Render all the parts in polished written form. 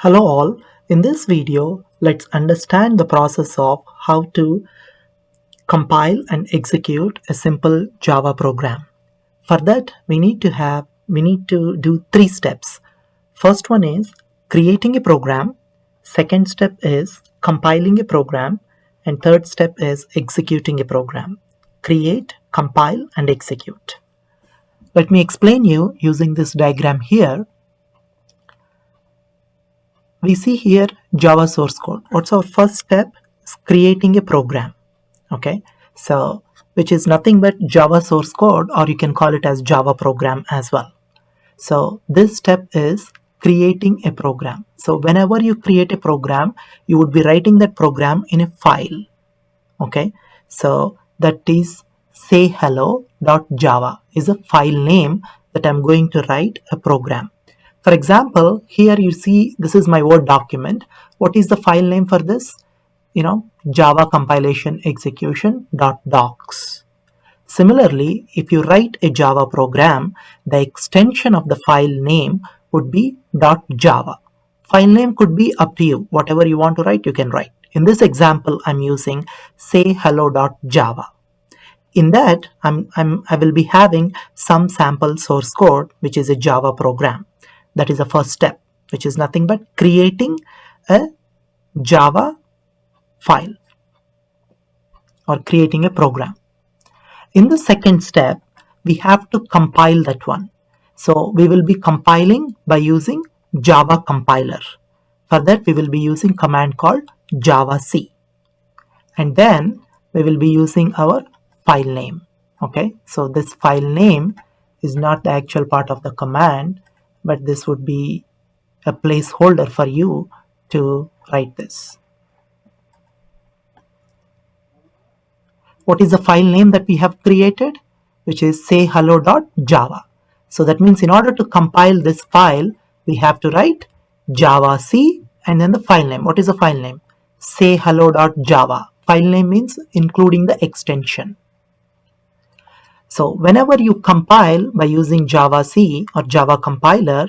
Hello all, in this video let's understand the process of how to compile and execute a simple Java program. For that we need to do three steps. First one is creating a program, second step is compiling a program, and third step is executing a program. Create, compile and execute. Let me explain you using this diagram here. We see here Java source code. What's our first step? Is creating a program. Okay, so which is nothing but Java source code, or you can call it as Java program as well. So this step is creating a program. So whenever you create a program, you would be writing that program in a file. Okay, so that is say hello.java is a file name that I'm going to write a program. For example, here you see this is my Word document. What is the file name for this? Java compilation execution.docs. Similarly, if you write a Java program, the extension of the file name would be .java. File name could be up to you. Whatever you want to write, you can write. In this example, I'm using say hello.java. In that, I will be having some sample source code, which is a Java program. That is the first step, which is nothing but creating a Java file or creating a program. In the second step, we have to compile that one. So we will be compiling by using Java compiler. For that, we will be using command called javac. And then we will be using our file name. Okay, so this file name is not the actual part of the command, but this would be a placeholder for you to write this. What is the file name that we have created? Which is say hello.java. So that means in order to compile this file, we have to write javac and then the file name. What is the file name? Say hello.java. File name means including the extension. So whenever you compile by using javac or Java compiler,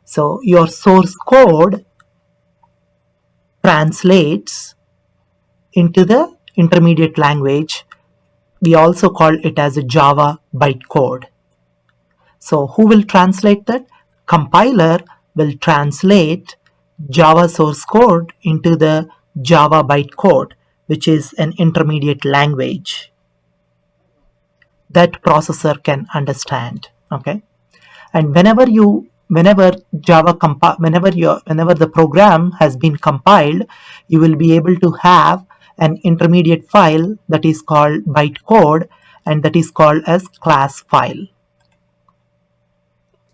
so your source code translates into the intermediate language. We also call it as a Java bytecode. So who will translate that? Compiler will translate Java source code into the Java bytecode, which is an intermediate language that processor can understand. Okay, and whenever the program has been compiled, you will be able to have an intermediate file that is called bytecode, and that is called as class file,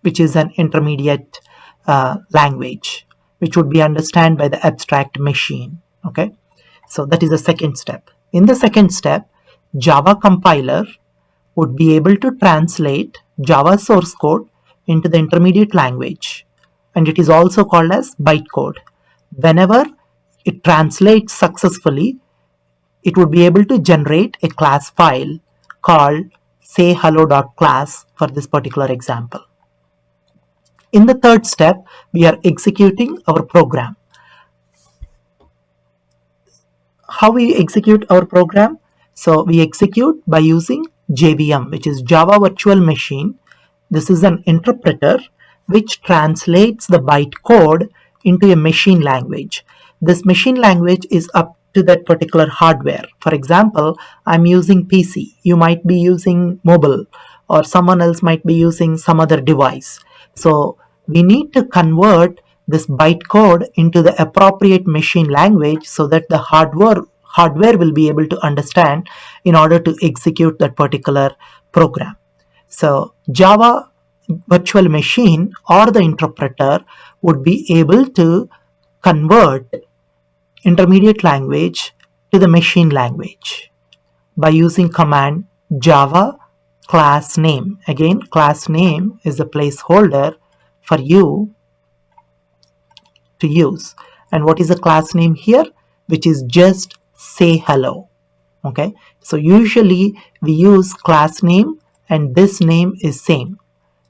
which is an intermediate language which would be understood by the abstract machine. Okay, so that is the second step. In the second step, Java compiler would be able to translate Java source code into the intermediate language, and it is also called as bytecode. Whenever it translates successfully, it would be able to generate a class file called say hello.class for this particular example. In the third step, we are executing our program. How we execute our program? So we execute by using JVM, which is Java Virtual Machine. This is an interpreter which translates the bytecode into a machine language. This machine language is up to that particular hardware. For example, I'm using PC. You might be using mobile, or someone else might be using some other device. So we need to convert this bytecode into the appropriate machine language so that the hardware will be able to understand in order to execute that particular program. So Java virtual machine or the interpreter would be able to convert intermediate language to the machine language by using command java class name. Again, class name is a placeholder for you to use. And what is the class name here? Which is just say hello. Okay, so usually we use class name and this name is same.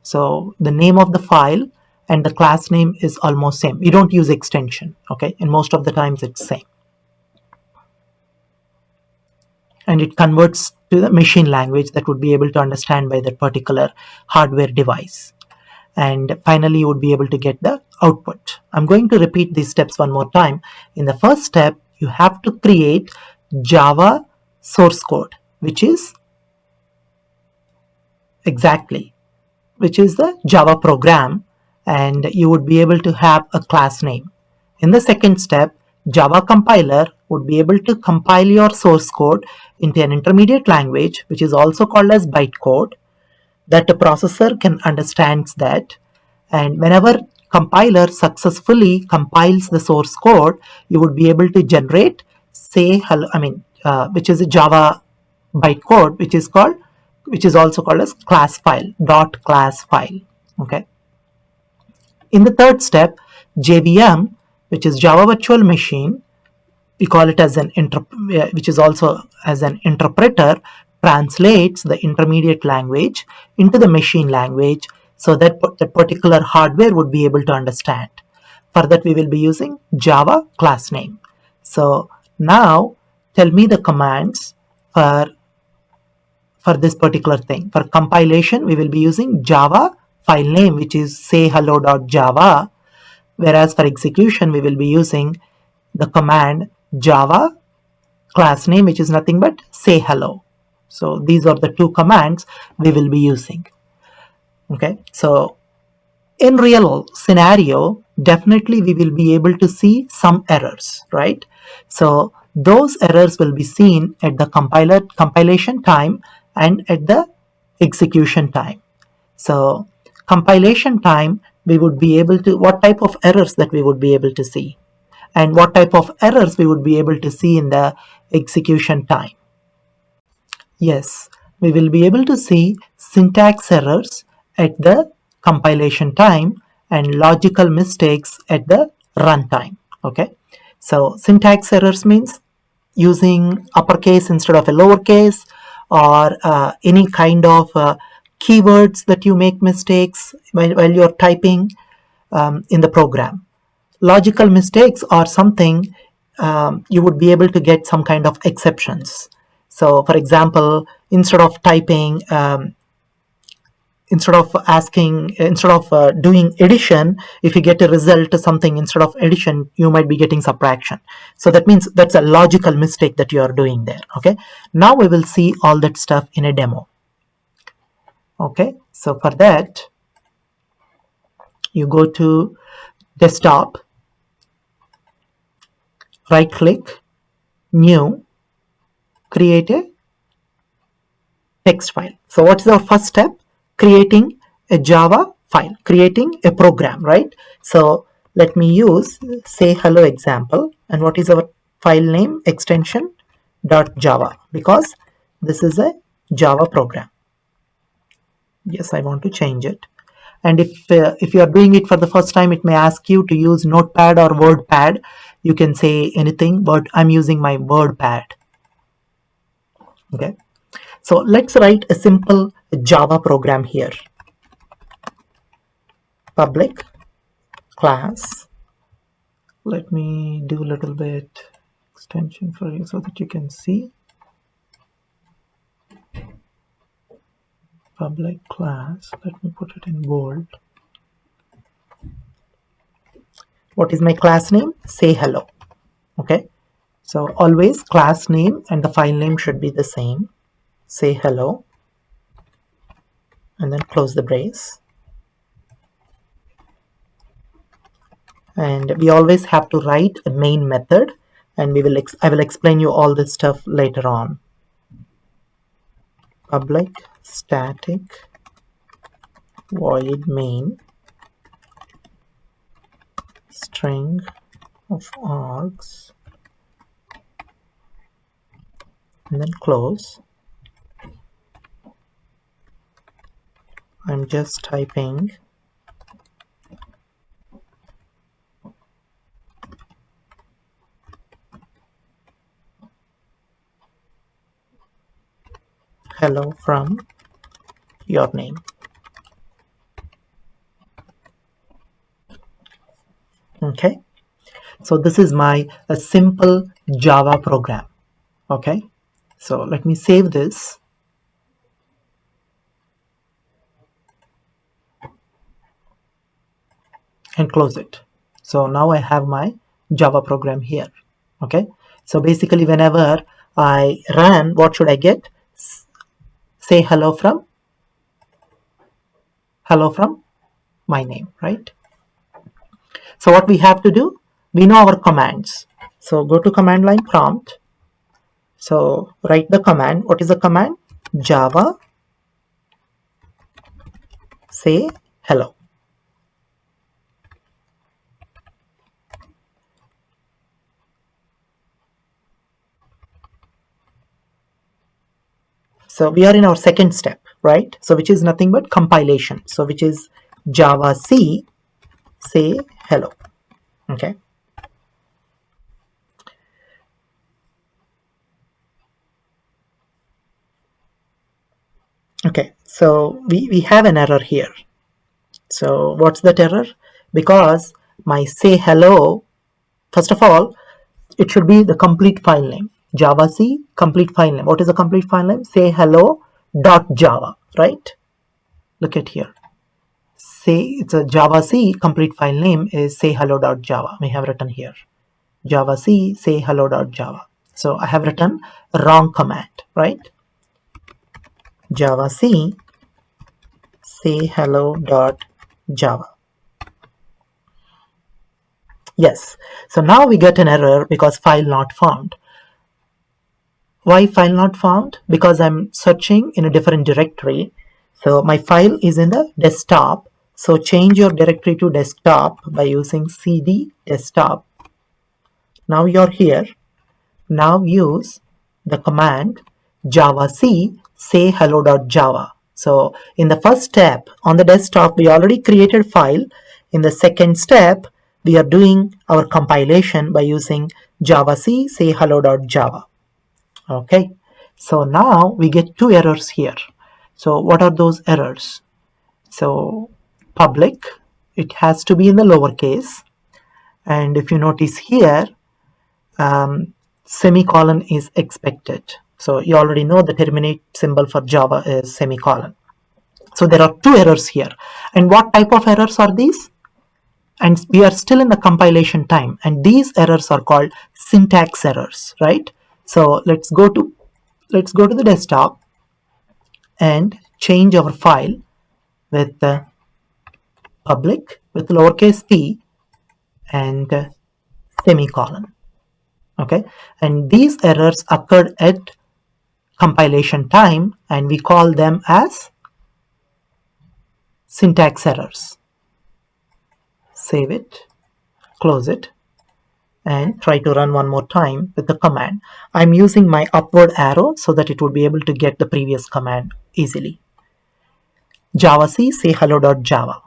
So the name of the file and the class name is almost same. You don't use extension, okay? And most of the times it's same. And it converts to the machine language that would be able to understand by that particular hardware device. And finally, you would be able to get the output. I'm going to repeat these steps one more time. In the first step, you have to create Java source code, which is the Java program, and you would be able to have a class name. In the second step, Java compiler would be able to compile your source code into an intermediate language, which is also called as bytecode, that the processor can understand that. And whenever compiler successfully compiles the source code, you would be able to generate which is a Java bytecode, which is also called as class file, dot class file. Okay. In the third step, JVM, which is Java Virtual Machine, we call it as which is also as an interpreter, translates the intermediate language into the machine language so that the particular hardware would be able to understand. For that, we will be using Java class name. So now tell me the commands for this particular thing. For compilation, we will be using Java file name, which is say hello.java, whereas for execution, we will be using the command Java class name, which is nothing but say hello. So these are the two commands we will be using. Okay, so in real scenario, definitely we will be able to see some errors, right? So those errors will be seen at the compilation time and at the execution time. So compilation time, we would be able to, what type of errors that we would be able to see, and what type of errors we would be able to see in the execution time. Yes, we will be able to see syntax errors at the compilation time and logical mistakes at the runtime. Okay, so syntax errors means using uppercase instead of a lowercase, or any kind of keywords that you make mistakes while you're typing in the program. Logical mistakes are something you would be able to get some kind of exceptions. So for example, instead of doing addition, if you get a result to something, instead of addition you might be getting subtraction. So that means that's a logical mistake that you are doing there. Okay, now we will see all that stuff in a demo. Okay, so for that, you go to desktop, right click, new, create a text file. So what is our first step? Creating a Java file, creating a program, right? So let me use say hello example, and what is our file name? Extension .java, because this is a Java program. Yes, I want to change it. And if you are doing it for the first time, it may ask you to use Notepad or WordPad. You can say anything, but I'm using my WordPad. Okay, so let's write a simple Java program here. Public class. Let me do a little bit extension for you so that you can see. Public class. Let me put it in bold. What is my class name? Say hello. Okay, so always class name and the file name should be the same. Say hello, and then close the brace. And we always have to write a main method, and I will explain you all this stuff later on. Public static void main string of args, and then close. I'm just typing hello from your name. Okay, so this is my a simple Java program. Okay, so let me save this and close it. So now I have my Java program here. Okay, so basically whenever I run, what should I get? Say hello from my name, right? So what we have to do, we know our commands. So go to command line prompt. So write the command. What is the command? Java say hello. So we are in our second step, right? So which is nothing but compilation. So which is Java C say hello. Okay. Okay, so we have an error here. So what's that error? Because my say hello, first of all, it should be the complete file name. Java C complete file name. What is the complete file name? Say hello dot Java, right? Look at here. Say it's a Java C complete file name is say hello dot Java. We have written here. Java C say hello dot Java. So I have written wrong command, right? Java C say hello dot Java. Yes. So now we get an error because file not found. Why file not found? Because I'm searching in a different directory. So my file is in the desktop. So change your directory to desktop by using cd desktop. Now you're here. Now use the command javac say hello.java. So in the first step on the desktop, we already created file. In the second step, we are doing our compilation by using javac say hello.java. Okay, so now we get two errors here. So what are those errors? So public, it has to be in the lowercase. And if you notice here, semicolon is expected. So you already know the terminate symbol for Java is semicolon. So there are two errors here. And what type of errors are these? And we are still in the compilation time. And these errors are called syntax errors, right? So let's go to the desktop and change our file with public with lowercase p and semicolon. Okay, and these errors occurred at compilation time and we call them as syntax errors. Save it, close it, and try to run one more time with the command. I'm using my upward arrow so that it would be able to get the previous command easily. Javac say hello.java.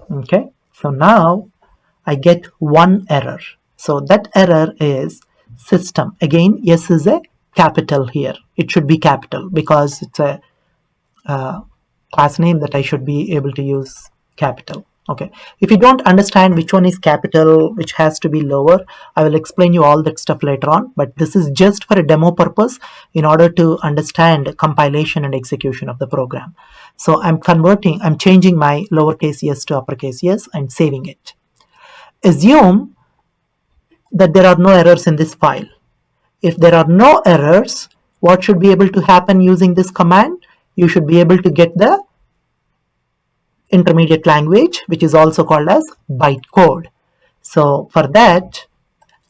Okay, so now I get one error. So that error is system. Again, S is a capital here. It should be capital because it's a class name that I should be able to use capital. Okay, if you don't understand which one is capital, which has to be lower, I will explain you all that stuff later on, but this is just for a demo purpose in order to understand compilation and execution of the program. So I'm changing my lowercase s to uppercase s and saving it. Assume that there are no errors in this file. If there are no errors, what should be able to happen using this command? You should be able to get the intermediate language, which is also called as bytecode. So for that,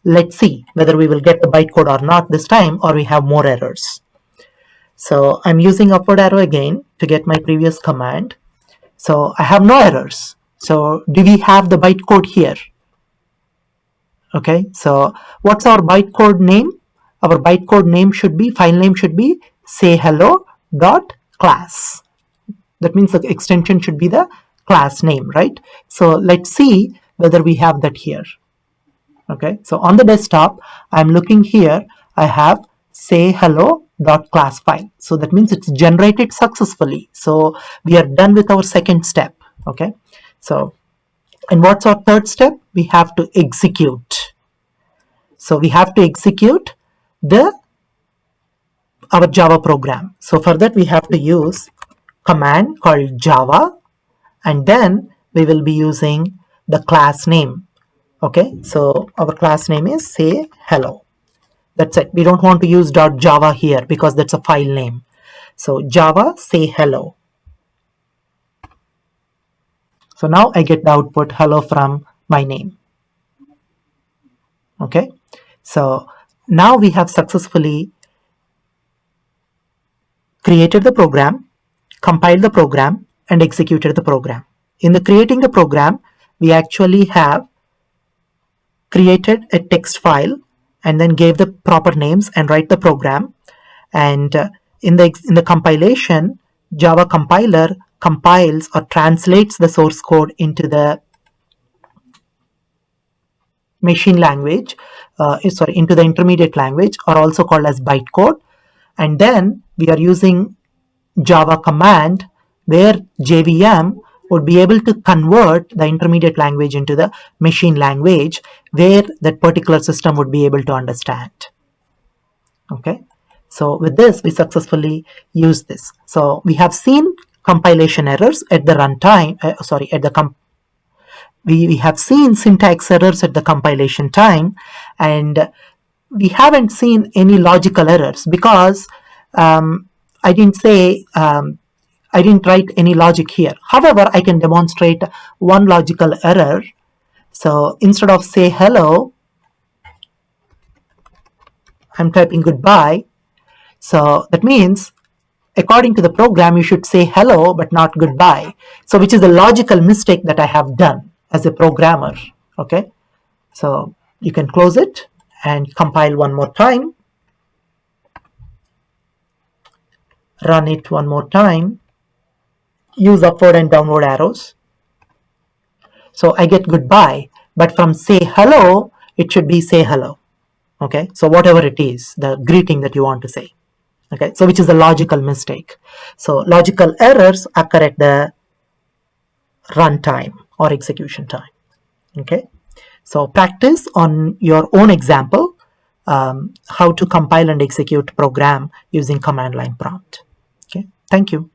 let's see whether we will get the bytecode or not this time, or we have more errors. So I'm using upward arrow again to get my previous command. So I have no errors. So do we have the bytecode here? Okay, so what's our bytecode name? Our bytecode name should be, file name should be say hello.class. That means the extension should be the class name, right? So let's see whether we have that here. Okay, so on the desktop, I'm looking here, I have say hello.class file. So that means it's generated successfully. So we are done with our second step. Okay, so And what's our third step? We have to execute. So we have to execute our Java program. So for that we have to use command called Java, and then we will be using the class name. Okay, so our class name is say hello. That's it. We don't want to use .java here because that's a file name. So Java say hello. So now I get the output hello from my name. Okay, so now we have successfully created the program, compiled the program, and executed the program. In the creating the program, we actually have created a text file and then gave the proper names and write the program. And in the compilation, Java compiler compiles or translates the source code into the machine language, into the intermediate language, or also called as bytecode. And then we are using Java command where JVM would be able to convert the intermediate language into the machine language where that particular system would be able to understand. Okay, so with this we successfully use this. So we have seen compilation errors at the runtime, we have seen syntax errors at the compilation time, and we haven't seen any logical errors because I didn't write any logic here. However, I can demonstrate one logical error. So instead of say hello, I'm typing goodbye. So that means according to the program, you should say hello but not goodbye. So which is the logical mistake that I have done as a programmer. Okay, so you can close it and compile one more time. Run it one more time. Use upward and downward arrows. So I get goodbye, but from say hello, it should be say hello. Okay, so whatever it is, the greeting that you want to say. Okay, so which is a logical mistake. So logical errors occur at the runtime or execution time. Okay, so practice on your own example how to compile and execute program using command line prompt. Okay, thank you.